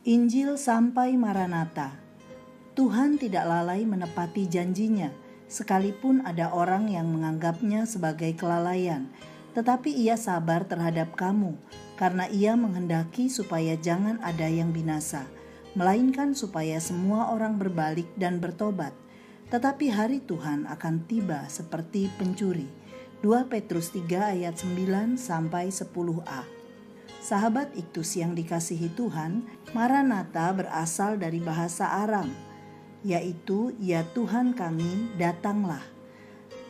Injil sampai Maranatha. Tuhan tidak lalai menepati janjinya, sekalipun ada orang yang menganggapnya sebagai kelalaian. Tetapi ia sabar terhadap kamu, karena ia menghendaki supaya jangan ada yang binasa, melainkan supaya semua orang berbalik dan bertobat. Tetapi hari Tuhan akan tiba seperti pencuri. 2 Petrus 3 ayat 9 sampai 10a. Sahabat Iktus yang dikasihi Tuhan, Maranatha berasal dari bahasa Aram, yaitu "Ya Tuhan kami, datanglah".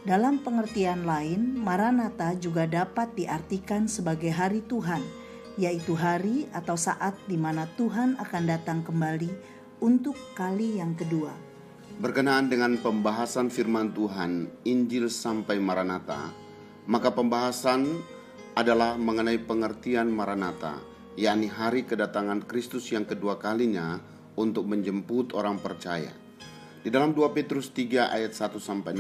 Dalam pengertian lain, Maranatha juga dapat diartikan sebagai hari Tuhan, yaitu hari atau saat di mana Tuhan akan datang kembali untuk kali yang kedua. Berkenaan dengan pembahasan firman Tuhan, Injil sampai Maranatha, maka pembahasan adalah mengenai pengertian Maranatha, yakni hari kedatangan Kristus yang kedua kalinya untuk menjemput orang percaya. Di dalam 2 Petrus 3 ayat 1-16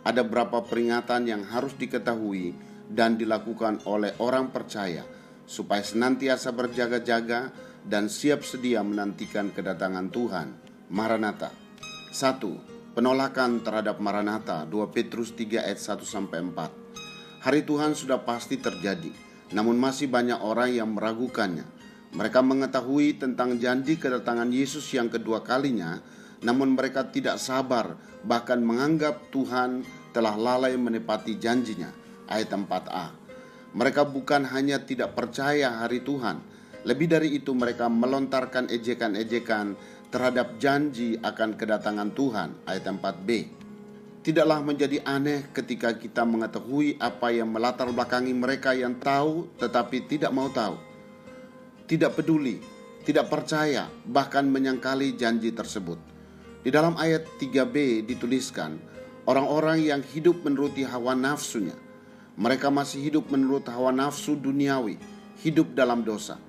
ada beberapa peringatan yang harus diketahui dan dilakukan oleh orang percaya supaya senantiasa berjaga-jaga dan siap sedia menantikan kedatangan Tuhan. Maranatha. 1. Penolakan terhadap Maranatha. 2 Petrus 3 ayat 1-4. Hari Tuhan sudah pasti terjadi, namun masih banyak orang yang meragukannya. Mereka mengetahui tentang janji kedatangan Yesus yang kedua kalinya, namun mereka tidak sabar, bahkan menganggap Tuhan telah lalai menepati janjinya. Ayat 4a. Mereka bukan hanya tidak percaya hari Tuhan, lebih dari itu mereka melontarkan ejekan-ejekan terhadap janji akan kedatangan Tuhan. Ayat 4b. Tidaklah menjadi aneh ketika kita mengetahui apa yang melatar belakangi mereka yang tahu tetapi tidak mau tahu, tidak peduli, tidak percaya, bahkan menyangkali janji tersebut. Di dalam ayat 3b dituliskan, orang-orang yang hidup menuruti hawa nafsunya. Mereka masih hidup menurut hawa nafsu duniawi, hidup dalam dosa.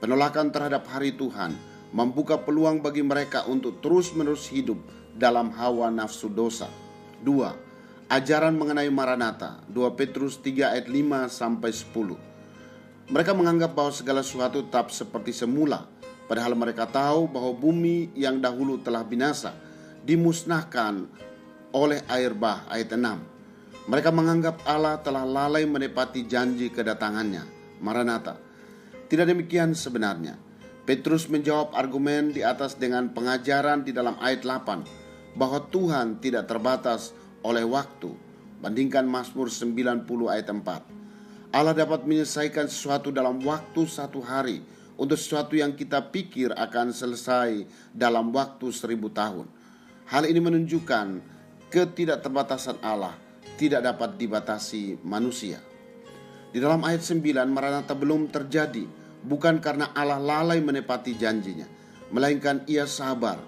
Penolakan terhadap hari Tuhan membuka peluang bagi mereka untuk terus-menerus hidup dalam hawa nafsu dosa. 2. Ajaran mengenai Maranatha. 2 Petrus 3 ayat 5-10. Mereka menganggap bahwa segala sesuatu tetap seperti semula, padahal mereka tahu bahwa bumi yang dahulu telah binasa, dimusnahkan oleh air bah. Ayat 6. Mereka menganggap Allah telah lalai menepati janji kedatangannya. Maranatha. Tidak demikian sebenarnya. Petrus menjawab argumen di atas dengan pengajaran di dalam ayat 8 bahwa Tuhan tidak terbatas oleh waktu. Bandingkan Mazmur 90 ayat 4. Allah dapat menyelesaikan sesuatu dalam waktu 1 hari untuk sesuatu yang kita pikir akan selesai dalam waktu 1000 tahun. Hal ini menunjukkan ketidakterbatasan Allah tidak dapat dibatasi manusia. Di dalam ayat 9, Maranatha belum terjadi, bukan karena Allah lalai menepati janjinya, melainkan ia sabar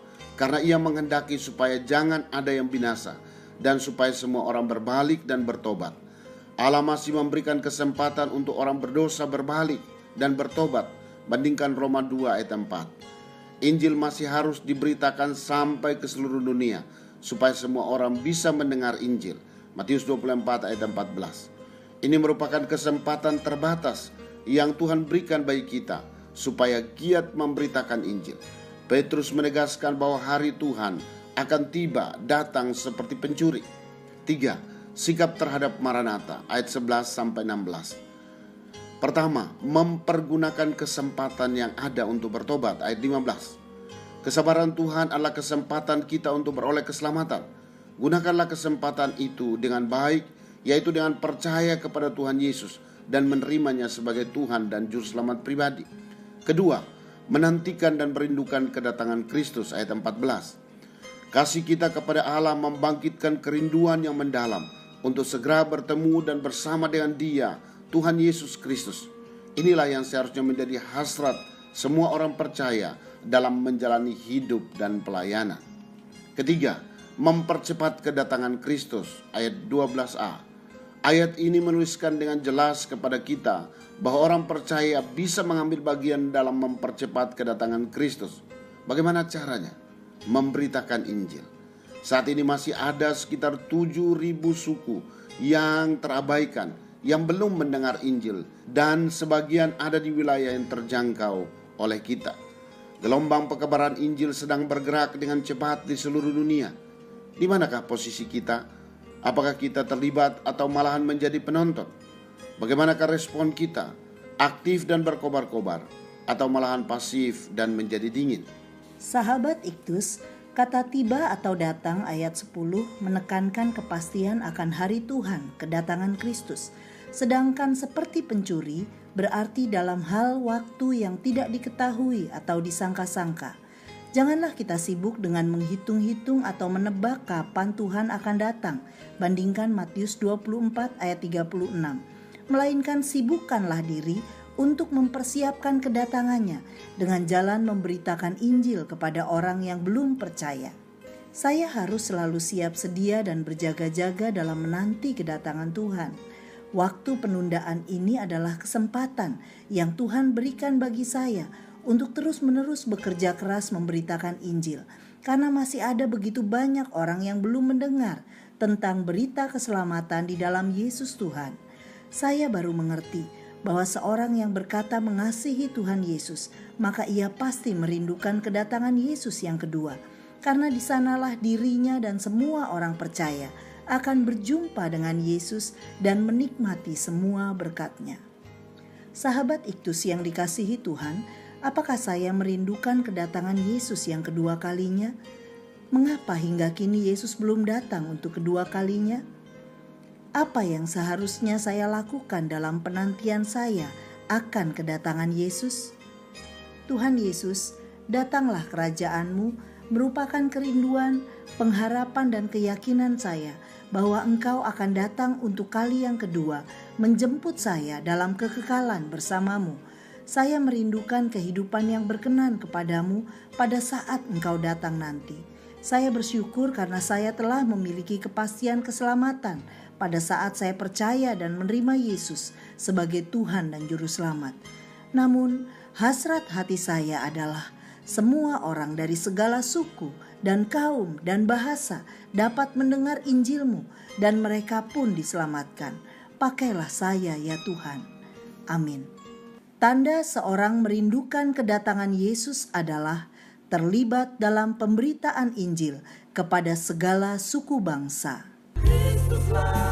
karena ia menghendaki supaya jangan ada yang binasa dan supaya semua orang berbalik dan bertobat. Allah masih memberikan kesempatan untuk orang berdosa berbalik dan bertobat. Bandingkan Roma 2 ayat 4. Injil masih harus diberitakan sampai ke seluruh dunia supaya semua orang bisa mendengar Injil. Matius 24 ayat 14. Ini merupakan kesempatan terbatas yang Tuhan berikan bagi kita supaya giat memberitakan Injil. Petrus menegaskan bahwa hari Tuhan akan tiba datang seperti pencuri. 3. Sikap terhadap Maranatha. Ayat 11-16. Pertama, mempergunakan kesempatan yang ada untuk bertobat. Ayat 15. Kesabaran Tuhan adalah kesempatan kita untuk beroleh keselamatan. Gunakanlah kesempatan itu dengan baik, yaitu dengan percaya kepada Tuhan Yesus dan menerimanya sebagai Tuhan dan Juru Selamat pribadi. Kedua, menantikan dan merindukan kedatangan Kristus. Ayat 14. Kasih kita kepada Allah membangkitkan kerinduan yang mendalam untuk segera bertemu dan bersama dengan Dia, Tuhan Yesus Kristus. Inilah yang seharusnya menjadi hasrat semua orang percaya dalam menjalani hidup dan pelayanan. Ketiga, mempercepat kedatangan Kristus. Ayat 12a. Ayat ini menuliskan dengan jelas kepada kita bahwa orang percaya bisa mengambil bagian dalam mempercepat kedatangan Kristus. Bagaimana caranya? Memberitakan Injil. Saat ini masih ada sekitar 7.000 suku yang terabaikan, yang belum mendengar Injil, dan sebagian ada di wilayah yang terjangkau oleh kita. Gelombang pekabaran Injil sedang bergerak dengan cepat di seluruh dunia. Di manakah posisi kita? Apakah kita terlibat atau malahan menjadi penonton? Bagaimanakah respon kita? Aktif dan berkobar-kobar, atau malahan pasif dan menjadi dingin? Sahabat Iktus, kata tiba atau datang ayat 10 menekankan kepastian akan hari Tuhan, kedatangan Kristus. Sedangkan seperti pencuri berarti dalam hal waktu yang tidak diketahui atau disangka-sangka. Janganlah kita sibuk dengan menghitung-hitung atau menebak kapan Tuhan akan datang. Bandingkan Matius 24 ayat 36. Melainkan sibukkanlah diri untuk mempersiapkan kedatangannya dengan jalan memberitakan Injil kepada orang yang belum percaya. Saya harus selalu siap sedia dan berjaga-jaga dalam menanti kedatangan Tuhan. Waktu penundaan ini adalah kesempatan yang Tuhan berikan bagi saya untuk terus-menerus bekerja keras memberitakan Injil, karena masih ada begitu banyak orang yang belum mendengar tentang berita keselamatan di dalam Yesus Tuhan. Saya baru mengerti bahwa seorang yang berkata mengasihi Tuhan Yesus, maka ia pasti merindukan kedatangan Yesus yang kedua, karena di sanalah dirinya dan semua orang percaya akan berjumpa dengan Yesus dan menikmati semua berkat-Nya. Sahabat Iktus yang dikasihi Tuhan, apakah saya merindukan kedatangan Yesus yang kedua kalinya? Mengapa hingga kini Yesus belum datang untuk kedua kalinya? Apa yang seharusnya saya lakukan dalam penantian saya akan kedatangan Yesus? Tuhan Yesus, datanglah kerajaan-Mu merupakan kerinduan, pengharapan dan keyakinan saya bahwa Engkau akan datang untuk kali yang kedua menjemput saya dalam kekekalan bersama-Mu. Saya merindukan kehidupan yang berkenan kepadamu pada saat Engkau datang nanti. Saya bersyukur karena saya telah memiliki kepastian keselamatan pada saat saya percaya dan menerima Yesus sebagai Tuhan dan Juru Selamat. Namun, hasrat hati saya adalah semua orang dari segala suku dan kaum dan bahasa dapat mendengar Injil-Mu dan mereka pun diselamatkan. Pakailah saya ya Tuhan. Amin. Tanda seorang merindukan kedatangan Yesus adalah terlibat dalam pemberitaan Injil kepada segala suku bangsa. Kristuslah